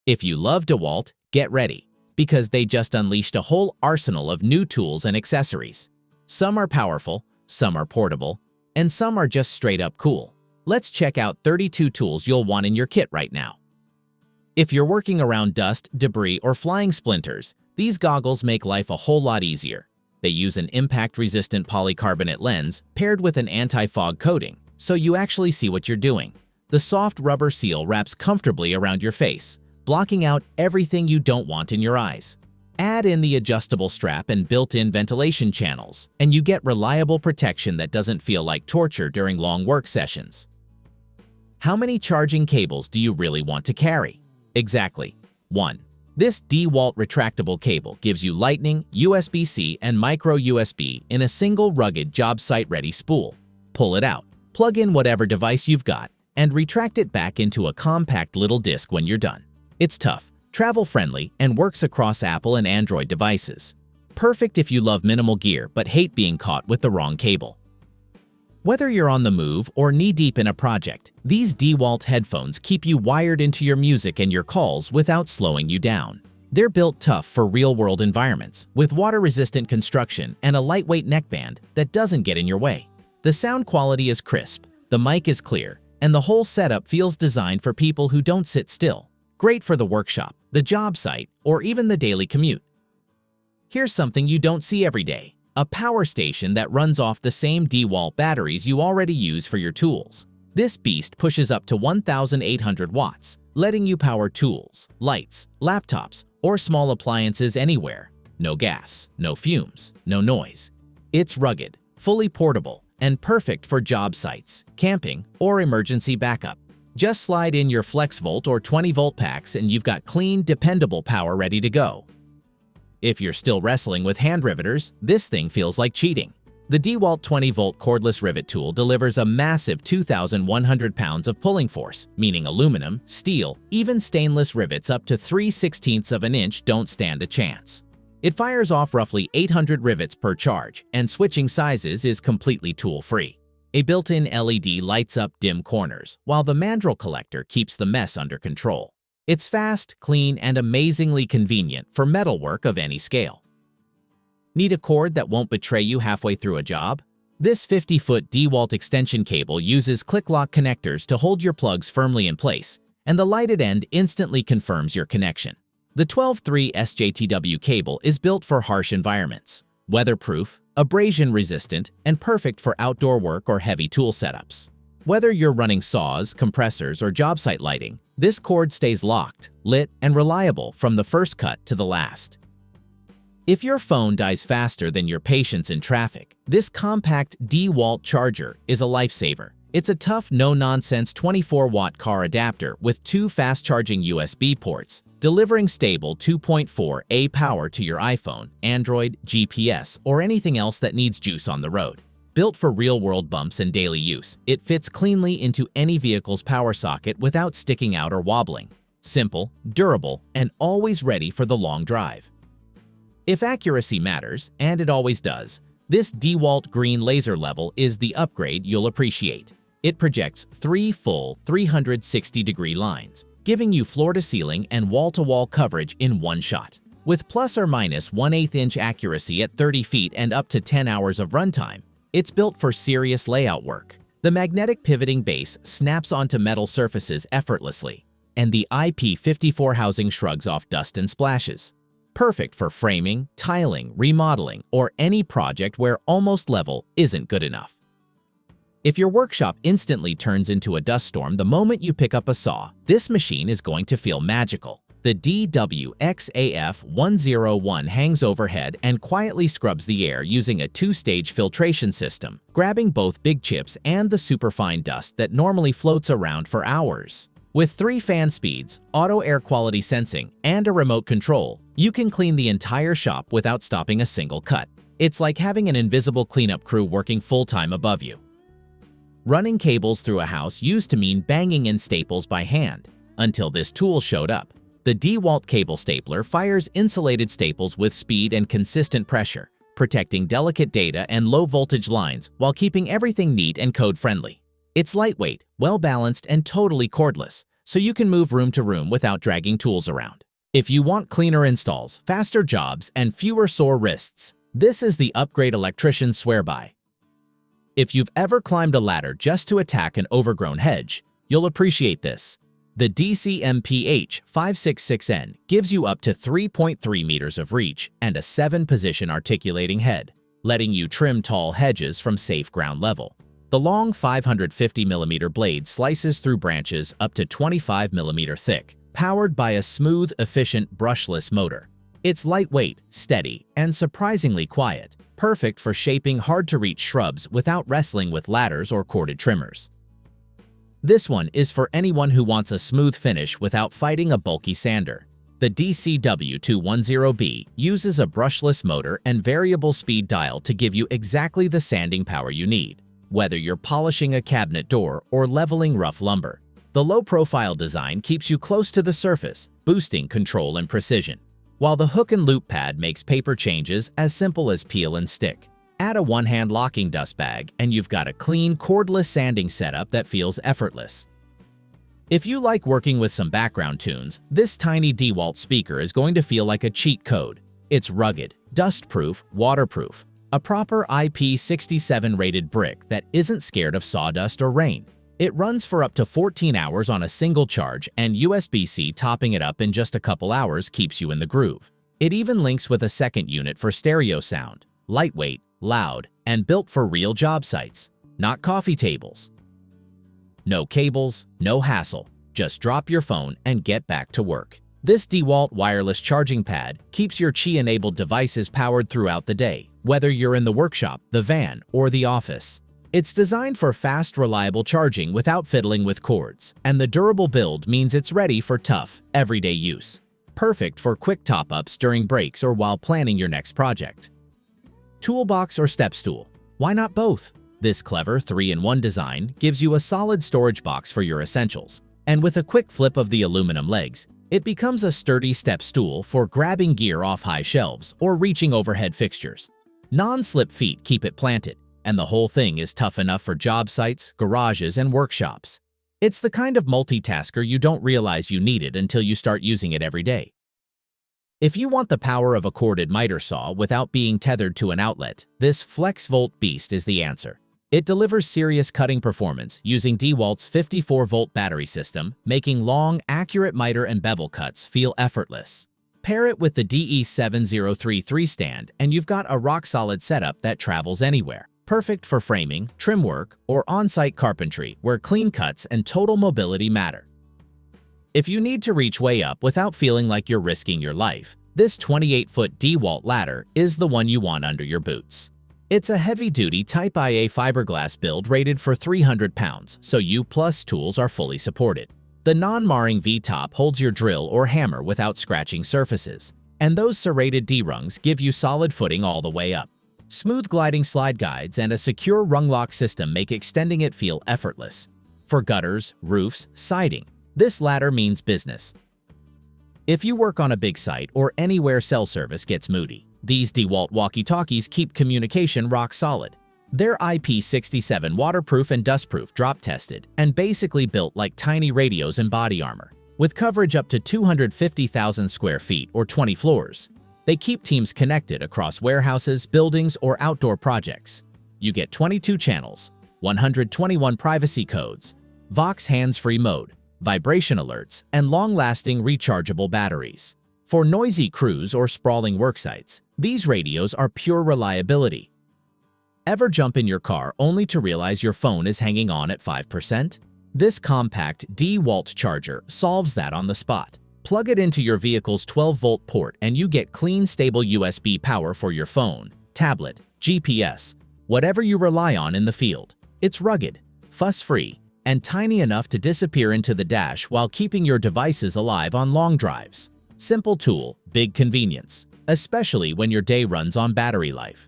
If you love DeWalt, get ready, because they just unleashed a whole arsenal of new tools and accessories. Some are powerful, some are portable, and some are just straight up cool. Let's check out 32 tools you'll want in your kit right now. If you're working around dust, debris, or flying splinters, these goggles make life a whole lot easier. They use an impact-resistant polycarbonate lens paired with an anti-fog coating, so you actually see what you're doing. The soft rubber seal wraps comfortably around your face, blocking out everything you don't want in your eyes. Add in the adjustable strap and built-in ventilation channels, and you get reliable protection that doesn't feel like torture during long work sessions. How many charging cables do you really want to carry? Exactly, 1. This DeWalt retractable cable gives you Lightning, USB-C, and micro USB in a single rugged job site-ready spool. Pull it out, plug in whatever device you've got, and retract it back into a compact little disc when you're done. It's tough, travel-friendly, and works across Apple and Android devices. Perfect if you love minimal gear but hate being caught with the wrong cable. Whether you're on the move or knee-deep in a project, these DeWalt headphones keep you wired into your music and your calls without slowing you down. They're built tough for real-world environments, with water-resistant construction and a lightweight neckband that doesn't get in your way. The sound quality is crisp, the mic is clear, and the whole setup feels designed for people who don't sit still. Great for the workshop, the job site, or even the daily commute. Here's something you don't see every day: a power station that runs off the same DeWalt batteries you already use for your tools. This beast pushes up to 1,800 watts, letting you power tools, lights, laptops, or small appliances anywhere. No gas, no fumes, no noise. It's rugged, fully portable, and perfect for job sites, camping, or emergency backup. Just slide in your FlexVolt or 20-volt packs and you've got clean, dependable power ready to go. If you're still wrestling with hand riveters, this thing feels like cheating. The DeWalt 20-volt cordless rivet tool delivers a massive 2,100 pounds of pulling force, meaning aluminum, steel, even stainless rivets up to 3/16 of an inch don't stand a chance. It fires off roughly 800 rivets per charge, and switching sizes is completely tool-free. A built-in LED lights up dim corners, while the mandrel collector keeps the mess under control. It's fast, clean, and amazingly convenient for metalwork of any scale. Need a cord that won't betray you halfway through a job? This 50-foot DeWalt extension cable uses click-lock connectors to hold your plugs firmly in place, and the lighted end instantly confirms your connection. The 12-3 SJTW cable is built for harsh environments, weatherproof, abrasion-resistant, and perfect for outdoor work or heavy tool setups. Whether you're running saws, compressors, or job site lighting, this cord stays locked, lit, and reliable from the first cut to the last. If your phone dies faster than your patience in traffic, this compact DeWalt charger is a lifesaver. It's a tough, no-nonsense 24-watt car adapter with 2 fast-charging USB ports, delivering stable 2.4A power to your iPhone, Android, GPS, or anything else that needs juice on the road. Built for real-world bumps and daily use, it fits cleanly into any vehicle's power socket without sticking out or wobbling. Simple, durable, and always ready for the long drive. If accuracy matters, and it always does, this DeWalt green laser level is the upgrade you'll appreciate. It projects 3 full 360-degree lines, giving you floor-to-ceiling and wall-to-wall coverage in one shot. With plus or minus 1/8 inch accuracy at 30 feet and up to 10 hours of runtime, it's built for serious layout work. The magnetic pivoting base snaps onto metal surfaces effortlessly, and the IP54 housing shrugs off dust and splashes. Perfect for framing, tiling, remodeling, or any project where almost level isn't good enough. If your workshop instantly turns into a dust storm the moment you pick up a saw, this machine is going to feel magical. The DWXAF101 hangs overhead and quietly scrubs the air using a 2-stage filtration system, grabbing both big chips and the superfine dust that normally floats around for hours. With 3 fan speeds, auto air quality sensing, and a remote control, you can clean the entire shop without stopping a single cut. It's like having an invisible cleanup crew working full-time above you. Running cables through a house used to mean banging in staples by hand, until this tool showed up. The DeWalt cable stapler fires insulated staples with speed and consistent pressure, protecting delicate data and low-voltage lines while keeping everything neat and code-friendly. It's lightweight, well-balanced, and totally cordless, so you can move room to room without dragging tools around. If you want cleaner installs, faster jobs, and fewer sore wrists, this is the upgrade electricians swear by. If you've ever climbed a ladder just to attack an overgrown hedge, you'll appreciate this. The DCMPH566N gives you up to 3.3 meters of reach and a 7-position articulating head, letting you trim tall hedges from safe ground level. The long 550mm blade slices through branches up to 25mm thick, powered by a smooth, efficient brushless motor. It's lightweight, steady, and surprisingly quiet, perfect for shaping hard-to-reach shrubs without wrestling with ladders or corded trimmers. This one is for anyone who wants a smooth finish without fighting a bulky sander. The DCW210B uses a brushless motor and variable speed dial to give you exactly the sanding power you need, whether you're polishing a cabinet door or leveling rough lumber. The low-profile design keeps you close to the surface, boosting control and precision, while the hook and loop pad makes paper changes as simple as peel and stick. Add a one-hand locking dust bag and you've got a clean, cordless sanding setup that feels effortless. If you like working with some background tunes, this tiny DeWalt speaker is going to feel like a cheat code. It's rugged, dust-proof, waterproof, a proper IP67 rated brick that isn't scared of sawdust or rain. It runs for up to 14 hours on a single charge, and USB-C topping it up in just a couple hours keeps you in the groove. It even links with a second unit for stereo sound, lightweight, loud, and built for real job sites, not coffee tables. No cables, no hassle. Just drop your phone and get back to work. This DeWalt wireless charging pad keeps your Qi-enabled devices powered throughout the day, whether you're in the workshop, the van, or the office. It's designed for fast, reliable charging without fiddling with cords, and the durable build means it's ready for tough, everyday use. Perfect for quick top-ups during breaks or while planning your next project. Toolbox or step stool? Why not both? This clever 3-in-1 design gives you a solid storage box for your essentials, and with a quick flip of the aluminum legs, it becomes a sturdy step stool for grabbing gear off high shelves or reaching overhead fixtures. Non-slip feet keep it planted, and the whole thing is tough enough for job sites, garages, and workshops. It's the kind of multitasker you don't realize you needed until you start using it every day. If you want the power of a corded miter saw without being tethered to an outlet, this FlexVolt beast is the answer. It delivers serious cutting performance using DeWalt's 54-volt battery system, making long, accurate miter and bevel cuts feel effortless. Pair it with the DE7033 stand and you've got a rock-solid setup that travels anywhere. Perfect for framing, trim work, or on-site carpentry where clean cuts and total mobility matter. If you need to reach way up without feeling like you're risking your life, this 28-foot DeWalt ladder is the one you want under your boots. It's a heavy-duty Type IA fiberglass build rated for 300 pounds, so U+ tools are fully supported. The non-marring V-top holds your drill or hammer without scratching surfaces, and those serrated D-rungs give you solid footing all the way up. Smooth gliding slide guides and a secure rung lock system make extending it feel effortless. For gutters, roofs, siding, this ladder means business. If you work on a big site or anywhere cell service gets moody, these DeWalt walkie-talkies keep communication rock solid. They're IP67 waterproof and dustproof, drop-tested, and basically built like tiny radios and body armor. With coverage up to 250,000 square feet or 20 floors, they keep teams connected across warehouses, buildings, or outdoor projects. You get 22 channels, 121 privacy codes, Vox hands-free mode, vibration alerts, and long-lasting rechargeable batteries. For noisy crews or sprawling worksites, these radios are pure reliability. Ever jump in your car only to realize your phone is hanging on at 5%? This compact DeWalt charger solves that on the spot. Plug it into your vehicle's 12-volt port and you get clean, stable USB power for your phone, tablet, GPS, whatever you rely on in the field. It's rugged, fuss-free, and tiny enough to disappear into the dash while keeping your devices alive on long drives. Simple tool, big convenience, especially when your day runs on battery life.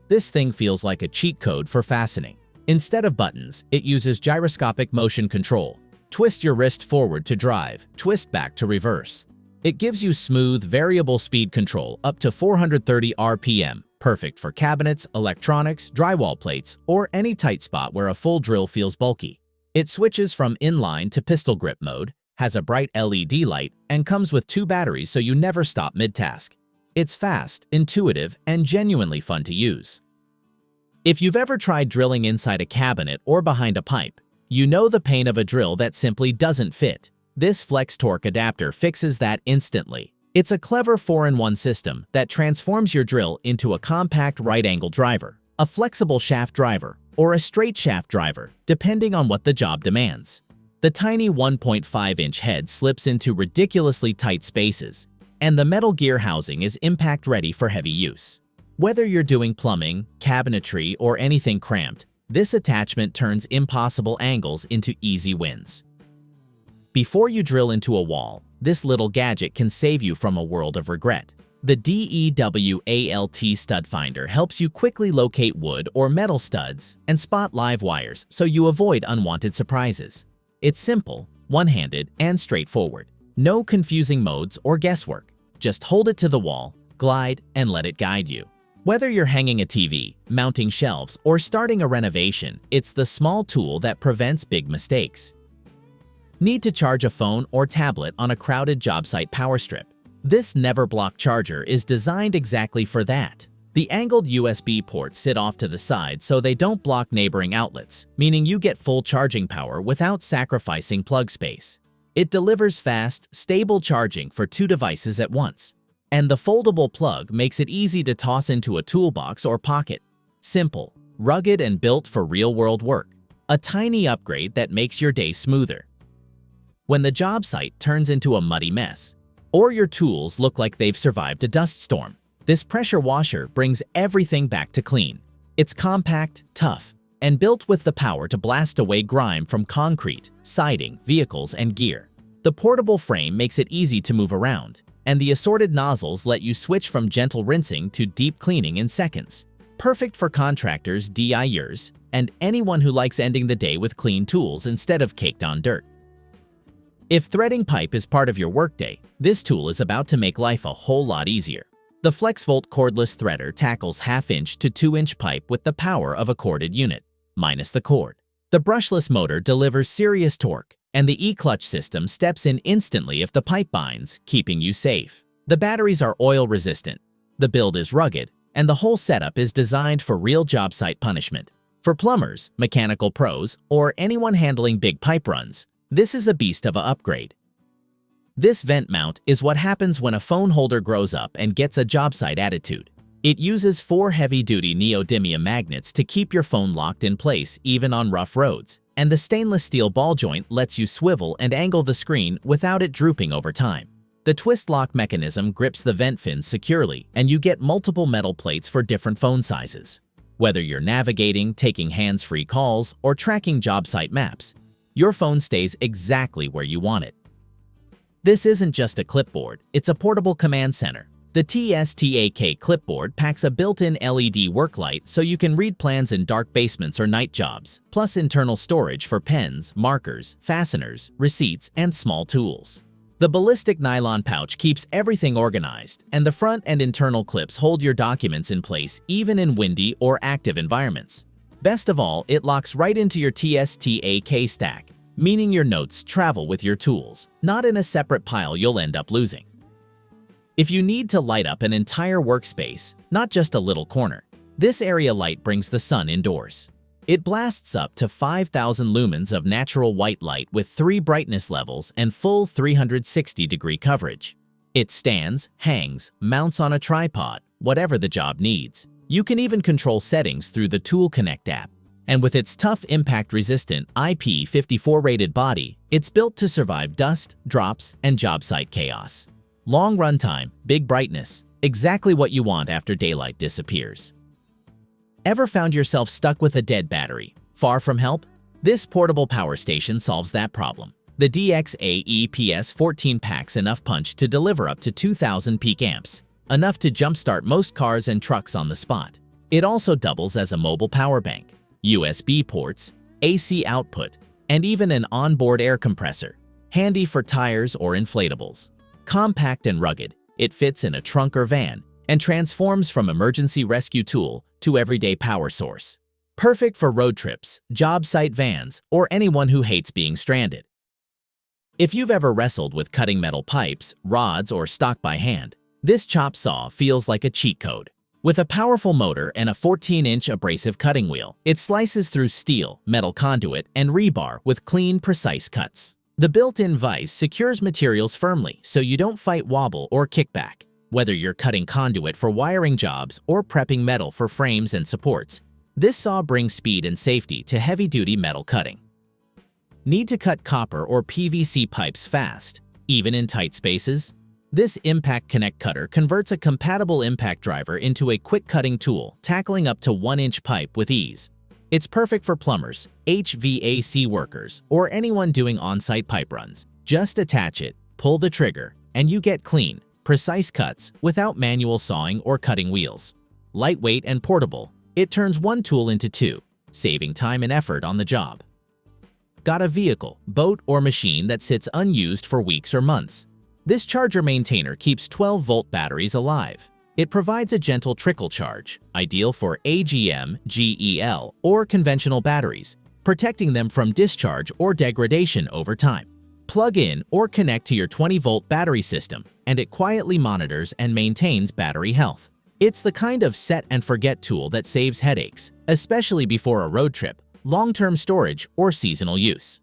This thing feels like a cheat code for fastening. Instead of buttons, it uses gyroscopic motion control. Twist your wrist forward to drive, twist back to reverse. It gives you smooth, variable speed control up to 430 RPM, perfect for cabinets, electronics, drywall plates, or any tight spot where a full drill feels bulky. It switches from inline to pistol grip mode, has a bright LED light, and comes with 2 batteries so you never stop mid-task. It's fast, intuitive, and genuinely fun to use. If you've ever tried drilling inside a cabinet or behind a pipe, you know the pain of a drill that simply doesn't fit. This flex torque adapter fixes that instantly. It's a clever 4-in-1 system that transforms your drill into a compact right-angle driver, a flexible shaft driver, or a straight shaft driver, depending on what the job demands. The tiny 1.5-inch head slips into ridiculously tight spaces, and the metal gear housing is impact-ready for heavy use. Whether you're doing plumbing, cabinetry, or anything cramped, this attachment turns impossible angles into easy wins. Before you drill into a wall, this little gadget can save you from a world of regret. The DeWalt stud finder helps you quickly locate wood or metal studs and spot live wires so you avoid unwanted surprises. It's simple, one-handed, and straightforward. No confusing modes or guesswork. Just hold it to the wall, glide, and let it guide you. Whether you're hanging a TV, mounting shelves, or starting a renovation, it's the small tool that prevents big mistakes. Need to charge a phone or tablet on a crowded job site power strip? This never-block charger is designed exactly for that. The angled USB ports sit off to the side so they don't block neighboring outlets, meaning you get full charging power without sacrificing plug space. It delivers fast, stable charging for 2 devices at once. And the foldable plug makes it easy to toss into a toolbox or pocket. Simple, rugged, and built for real-world work. A tiny upgrade that makes your day smoother. When the job site turns into a muddy mess, or your tools look like they've survived a dust storm, this pressure washer brings everything back to clean. It's compact, tough, and built with the power to blast away grime from concrete, siding, vehicles, and gear. The portable frame makes it easy to move around, and the assorted nozzles let you switch from gentle rinsing to deep cleaning in seconds. Perfect for contractors, DIYers, and anyone who likes ending the day with clean tools instead of caked-on dirt. If threading pipe is part of your workday, this tool is about to make life a whole lot easier. The FlexVolt cordless threader tackles 1/2-inch to 2-inch pipe with the power of a corded unit, minus the cord. The brushless motor delivers serious torque, and the e-clutch system steps in instantly if the pipe binds, keeping you safe. The batteries are oil-resistant, the build is rugged, and the whole setup is designed for real job site punishment. For plumbers, mechanical pros, or anyone handling big pipe runs, this is a beast of an upgrade. This vent mount is what happens when a phone holder grows up and gets a job site attitude. It uses 4 heavy-duty neodymium magnets to keep your phone locked in place even on rough roads, and the stainless steel ball joint lets you swivel and angle the screen without it drooping over time. The twist lock mechanism grips the vent fins securely, and you get multiple metal plates for different phone sizes. Whether you're navigating, taking hands-free calls, or tracking job site maps, your phone stays exactly where you want it. This isn't just a clipboard, it's a portable command center. The TSTAK clipboard packs a built-in LED work light so you can read plans in dark basements or night jobs, plus internal storage for pens, markers, fasteners, receipts, and small tools. The ballistic nylon pouch keeps everything organized, and the front and internal clips hold your documents in place even in windy or active environments. Best of all, it locks right into your TSTAK stack, meaning your notes travel with your tools, not in a separate pile you'll end up losing. If you need to light up an entire workspace, not just a little corner, this area light brings the sun indoors. It blasts up to 5,000 lumens of natural white light with 3 brightness levels and full 360-degree coverage. It stands, hangs, mounts on a tripod, whatever the job needs. You can even control settings through the Tool Connect app. And with its tough, impact-resistant IP54 rated body, it's built to survive dust, drops, and job site chaos. Long runtime, big brightness, exactly what you want after daylight disappears. Ever found yourself stuck with a dead battery, far from help? This portable power station solves that problem. The DXA-EPS14 packs enough punch to deliver up to 2,000 peak amps, enough to jumpstart most cars and trucks on the spot. It also doubles as a mobile power bank, USB ports, AC output, and even an onboard air compressor, handy for tires or inflatables. Compact and rugged, it fits in a trunk or van and transforms from emergency rescue tool to everyday power source. Perfect for road trips, job site vans, or anyone who hates being stranded. If you've ever wrestled with cutting metal pipes, rods, or stock by hand, this chop saw feels like a cheat code. With a powerful motor and a 14-inch abrasive cutting wheel, it slices through steel, metal conduit, and rebar with clean, precise cuts. The built-in vise secures materials firmly so you don't fight wobble or kickback. Whether you're cutting conduit for wiring jobs or prepping metal for frames and supports, this saw brings speed and safety to heavy-duty metal cutting. Need to cut copper or PVC pipes fast, even in tight spaces? This Impact Connect cutter converts a compatible impact driver into a quick cutting tool, tackling up to 1-inch pipe with ease. It's perfect for plumbers, HVAC workers, or anyone doing on-site pipe runs. Just attach it, pull the trigger, and you get clean, precise cuts without manual sawing or cutting wheels. Lightweight and portable, it turns one tool into two, saving time and effort on the job. Got a vehicle, boat, or machine that sits unused for weeks or months? This charger maintainer keeps 12-volt batteries alive. It provides a gentle trickle charge, ideal for AGM, GEL, or conventional batteries, protecting them from discharge or degradation over time. Plug in or connect to your 20-volt battery system, and it quietly monitors and maintains battery health. It's the kind of set-and-forget tool that saves headaches, especially before a road trip, long-term storage, or seasonal use.